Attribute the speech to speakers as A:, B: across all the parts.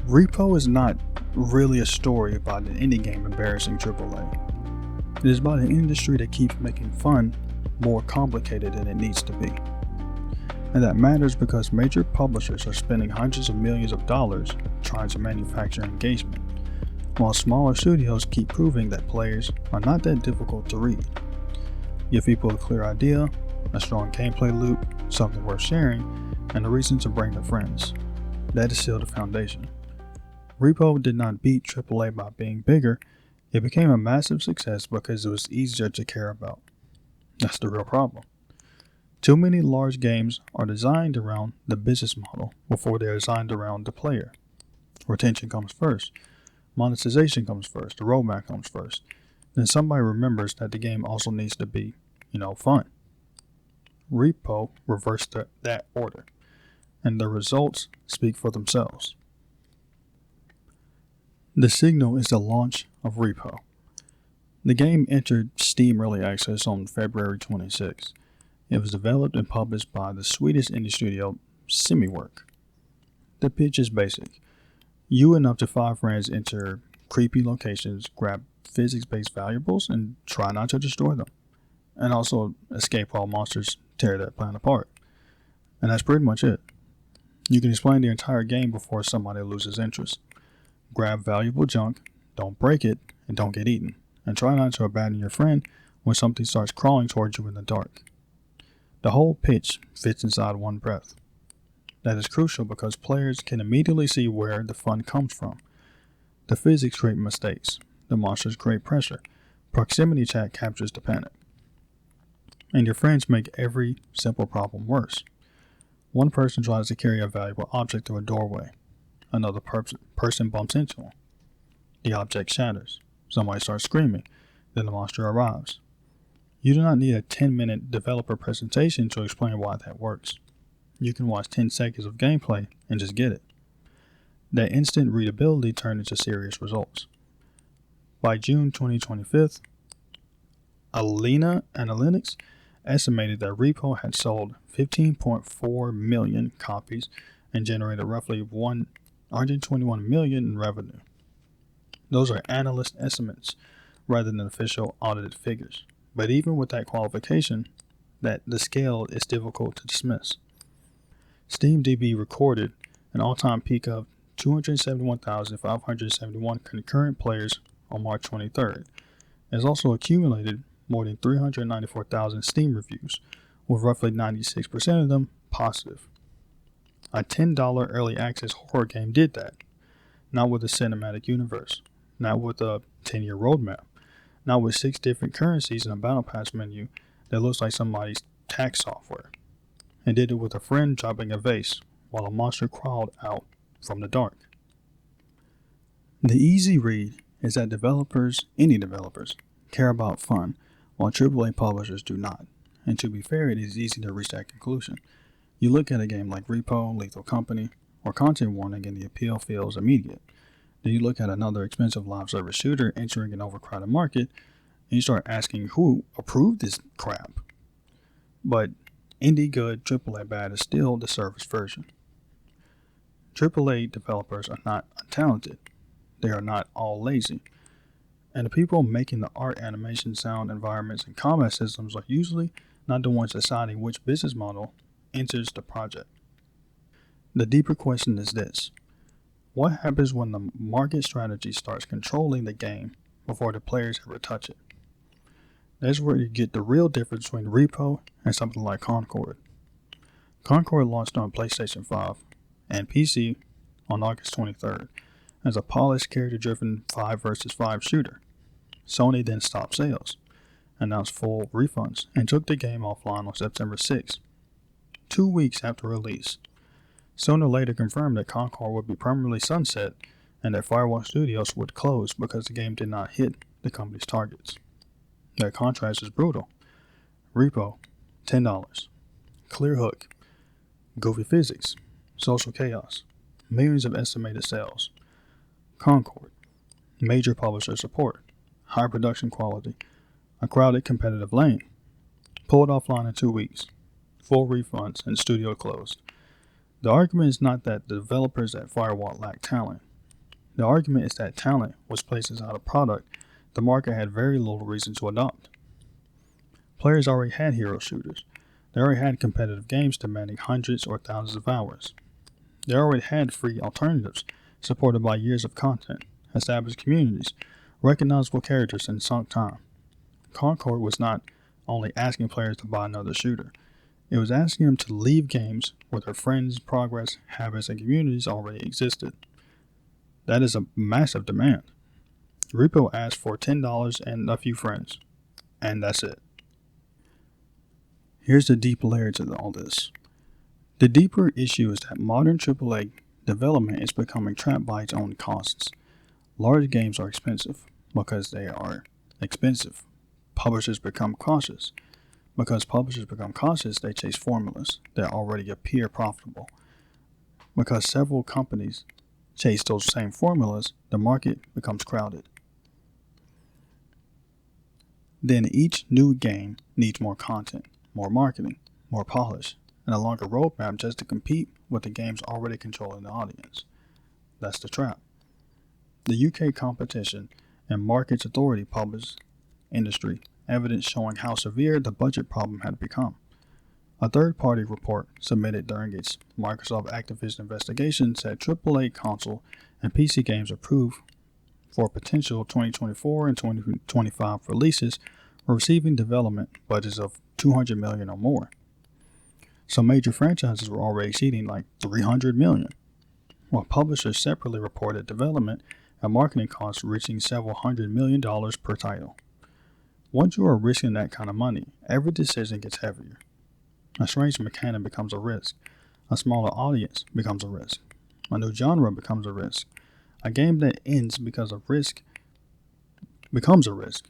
A: REPO is not really a story about an indie game embarrassing AAA. It is about an industry that keeps making fun more complicated than it needs to be. And that matters because major publishers are spending hundreds of millions of dollars trying to manufacture engagement, while smaller studios keep proving that players are not that difficult to read. Give people a clear idea, a strong gameplay loop, something worth sharing, and a reason to bring their friends. That is still the foundation. REPO did not beat AAA by being bigger. It became a massive success because it was easier to care about. That's the real problem. Too many large games are designed around the business model before they're designed around the player. Retention comes first. Monetization comes first. The roadmap comes first. Then somebody remembers that the game also needs to be, fun. REPO reversed that order, and the results speak for themselves. The signal is the launch of REPO. The game entered Steam Early Access on February 26. It was developed and published by the Swedish indie studio Semiwork. The pitch is basic. You and up to 5 friends enter creepy locations, grab physics-based valuables, and try not to destroy them. And also escape while monsters tear that planet apart. And that's pretty much it. You can explain the entire game before somebody loses interest. Grab valuable junk, don't break it, and don't get eaten. And try not to abandon your friend when something starts crawling towards you in the dark. The whole pitch fits inside one breath. That is crucial because players can immediately see where the fun comes from. The physics create mistakes. The monsters create pressure. Proximity chat captures the panic. And your friends make every simple problem worse. One person tries to carry a valuable object through a doorway. Another person bumps into him. The object shatters. Somebody starts screaming. Then the monster arrives. You do not need a 10-minute developer presentation to explain why that works. You can watch 10 seconds of gameplay and just get it. That instant readability turned into serious results. By June 2025, Alena Analytics estimated that REPO had sold 15.4 million copies and generated roughly 121 million in revenue. Those are analyst estimates rather than official audited figures. But even with that qualification, that the scale is difficult to dismiss. SteamDB recorded an all-time peak of 271,571 concurrent players on March 23rd. It has also accumulated more than 394,000 Steam reviews, with roughly 96% of them positive. A $10 early access horror game did that. Not with a cinematic universe, not with a 10-year roadmap, not with 6 different currencies and a battle pass menu that looks like somebody's tax software. And did it with a friend dropping a vase while a monster crawled out from the dark. The easy read is that indie developers, care about fun, while AAA publishers do not. And to be fair, it is easy to reach that conclusion. You look at a game like REPO, Lethal Company, or Content Warning and the appeal feels immediate. Then you look at another expensive live service shooter entering an overcrowded market, and you start asking who approved this crap. But indie good, AAA bad is still the service version. AAA developers are not untalented. They are not all lazy. And the people making the art, animation, sound, environments, and combat systems are usually not the ones deciding which business model enters the project. The deeper question is this. What happens when the market strategy starts controlling the game before the players ever touch it? That's where you get the real difference between REPO and something like Concord. Concord launched on PlayStation 5 and PC on August 23rd as a polished character-driven 5 versus 5 shooter. Sony then stopped sales, announced full refunds, and took the game offline on September 6, 2 weeks after release. Sony later confirmed that Concord would be permanently sunset and that Firewall Studios would close because the game did not hit the company's targets. That contrast is brutal. REPO, $10. Clear hook, goofy physics, social chaos, millions of estimated sales. Concord, major publisher support, high production quality, a crowded competitive lane. Pulled offline in 2 weeks, full refunds, and studio closed. The argument is not that the developers at Firewall lack talent. The argument is that talent was placed inside a product the market had very little reason to adopt. Players already had hero shooters. They already had competitive games demanding hundreds or thousands of hours. They already had free alternatives, supported by years of content, established communities, recognizable characters, and sunk time. Concord was not only asking players to buy another shooter, it was asking them to leave games where their friends, progress, habits, and communities already existed. That is a massive demand. Repo asked for $10 and a few friends, and that's it. Here's the deep layer to all this. The deeper issue is that modern AAA development is becoming trapped by its own costs. Large games are expensive. Because they are expensive, publishers become cautious. Because publishers become cautious, they chase formulas that already appear profitable. Because several companies chase those same formulas, the market becomes crowded. Then each new game needs more content, more marketing, more polish, and a longer roadmap just to compete with the games already controlling the audience. That's the trap. The UK Competition and Markets Authority published industry evidence showing how severe the budget problem had become. A third-party report submitted during its Microsoft Activision investigation said AAA console and PC games approved for potential 2024 and 2025 releases were receiving development budgets of $200 million or more. Some major franchises were already exceeding like $300 million, while publishers separately reported development and marketing costs reaching several $100 million per title. Once you are risking that kind of money, every decision gets heavier. A strange mechanic becomes a risk. A smaller audience becomes a risk. A new genre becomes a risk. A game that ends because of risk becomes a risk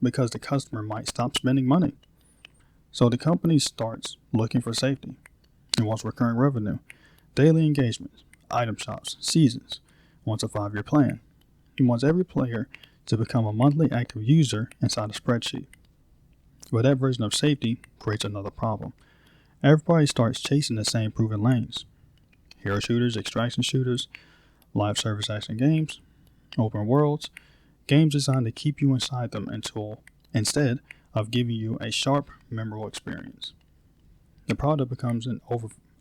A: because the customer might stop spending money. So the company starts looking for safety. It wants recurring revenue, daily engagements, item shops, seasons. It wants a 5-year plan. It wants every player to become a monthly active user inside a spreadsheet. But that version of safety creates another problem. Everybody starts chasing the same proven lanes. Hero shooters, extraction shooters, live service action games, open worlds, games designed to keep you inside them instead of giving you a sharp, memorable experience. The product becomes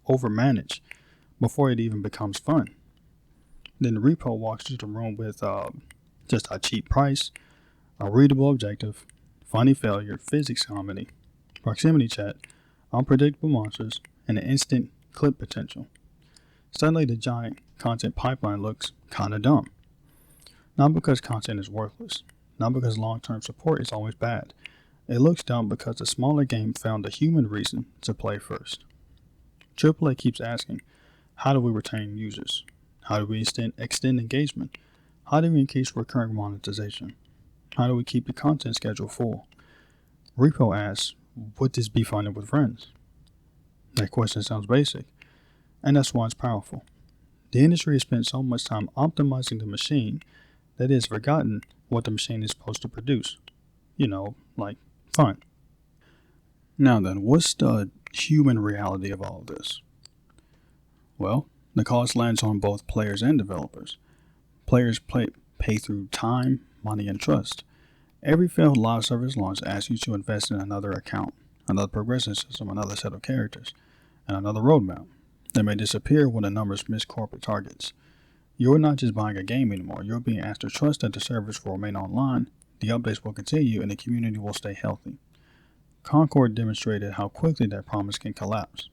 A: overmanaged before it even becomes fun. Then the repo walks through the room with just a cheap price, a readable objective, funny failure, physics comedy, proximity chat, unpredictable monsters, and an instant clip potential. Suddenly the giant content pipeline looks kinda dumb. Not because content is worthless, not because long-term support is always bad. It looks dumb because the smaller game found a human reason to play first. AAA keeps asking, how do we retain users? How do we extend engagement? How do we increase recurring monetization? How do we keep the content schedule full? Repo asks, would this be funded with friends? That question sounds basic, and that's why it's powerful. The industry has spent so much time optimizing the machine that it has forgotten what the machine is supposed to produce. Like fun. Now then, what's the human reality of all of this? Well, the cost lands on both players and developers. Players pay through time, money, and trust. Every failed live service launch asks you to invest in another account, another progression system, another set of characters, and another roadmap that may disappear when the numbers miss corporate targets. You're not just buying a game anymore. You're being asked to trust that the service will remain online, the updates will continue, and the community will stay healthy. Concord demonstrated how quickly that promise can collapse.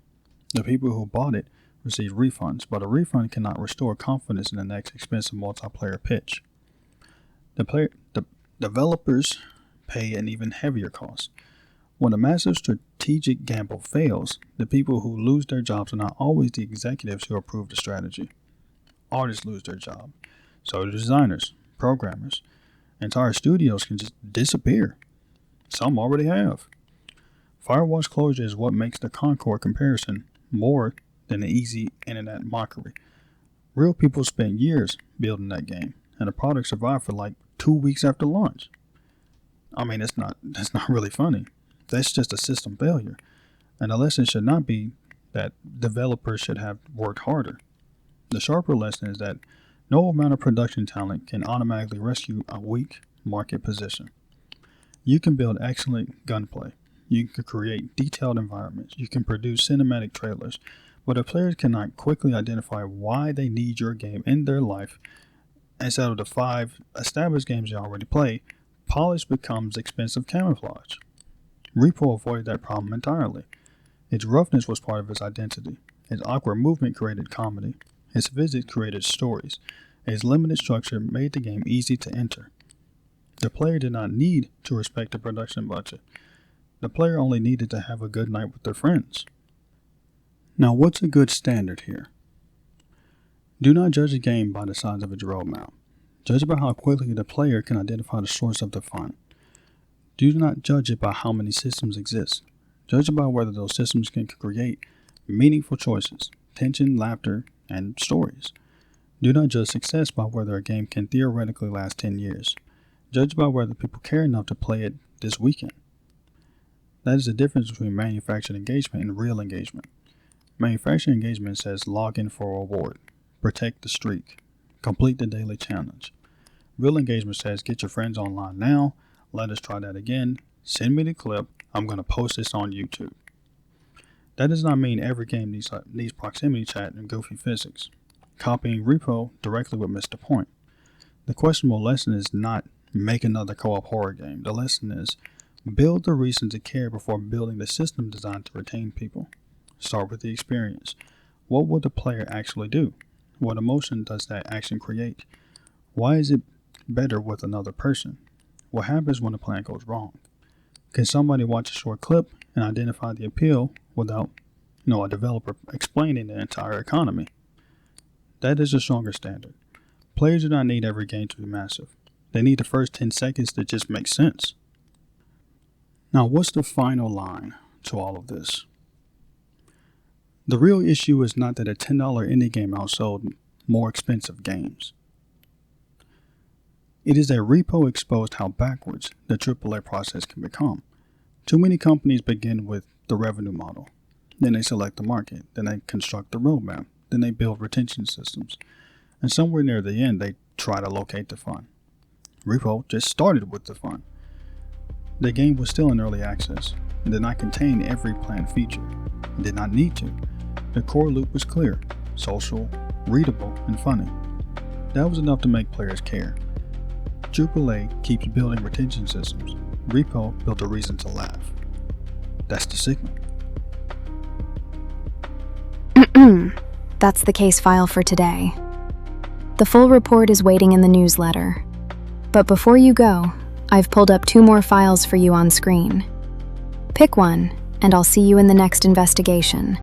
A: The people who bought it receive refunds, but a refund cannot restore confidence in the next expensive multiplayer pitch. The developers pay an even heavier cost. When a massive strategic gamble fails, the people who lose their jobs are not always the executives who approve the strategy. Artists lose their job. So do designers, programmers. Entire studios can just disappear. Some already have. Firewall's closure is what makes the Concord comparison more than an easy internet mockery. Real people spent years building that game, and the product survived for like 2 weeks after launch. I mean, that's not really funny. That's just a system failure. And the lesson should not be that developers should have worked harder. The sharper lesson is that No amount of production talent can automatically rescue a weak market position. You can build excellent gunplay. You can create detailed environments. You can produce cinematic trailers. But if players cannot quickly identify why they need your game in their life, instead of the 5 established games they already play, polish becomes expensive camouflage. Repo avoided that problem entirely. Its roughness was part of its identity. Its awkward movement created comedy. Its physics created stories. Its limited structure made the game easy to enter. The player did not need to respect the production budget. The player only needed to have a good night with their friends. Now, what's a good standard here? Do not judge a game by the size of its roadmap. Judge it by how quickly the player can identify the source of the fun. Do not judge it by how many systems exist. Judge it by whether those systems can create meaningful choices, tension, laughter, and stories. Do not judge success by whether a game can theoretically last 10 years. Judge by whether people care enough to play it this weekend. That is the difference between manufactured engagement and real engagement. Manufactured engagement says log in for a reward, protect the streak, complete the daily challenge. Real engagement says get your friends online now, let us try that again, send me the clip, I'm going to post this on YouTube. That does not mean every game needs proximity chat and goofy physics. Copying repo directly would miss the point. The questionable lesson is not make another co-op horror game. The lesson is build the reason to care before building the system designed to retain people. Start with the experience. What will the player actually do? What emotion does that action create? Why is it better with another person? What happens when the plan goes wrong? Can somebody watch a short clip and identify the appeal without, a developer explaining the entire economy? That is a stronger standard. Players do not need every game to be massive. They need the first 10 seconds to just make sense. Now, what's the final line to all of this? The real issue is not that a $10 indie game outsold more expensive games. It is that repo exposed how backwards the AAA process can become. Too many companies begin with the revenue model. Then they select the market. Then they construct the roadmap. Then they build retention systems. And somewhere near the end, they try to locate the fun. Repo just started with the fun. The game was still in early access and did not contain every planned feature. It did not need to. The core loop was clear, social, readable, and funny. That was enough to make players care. AAA keeps building retention systems. Repo built a reason to laugh. That's the signal.
B: That's the case file for today. The full report is waiting in the newsletter. But before you go, I've pulled up 2 more files for you on screen. Pick one, and I'll see you in the next investigation.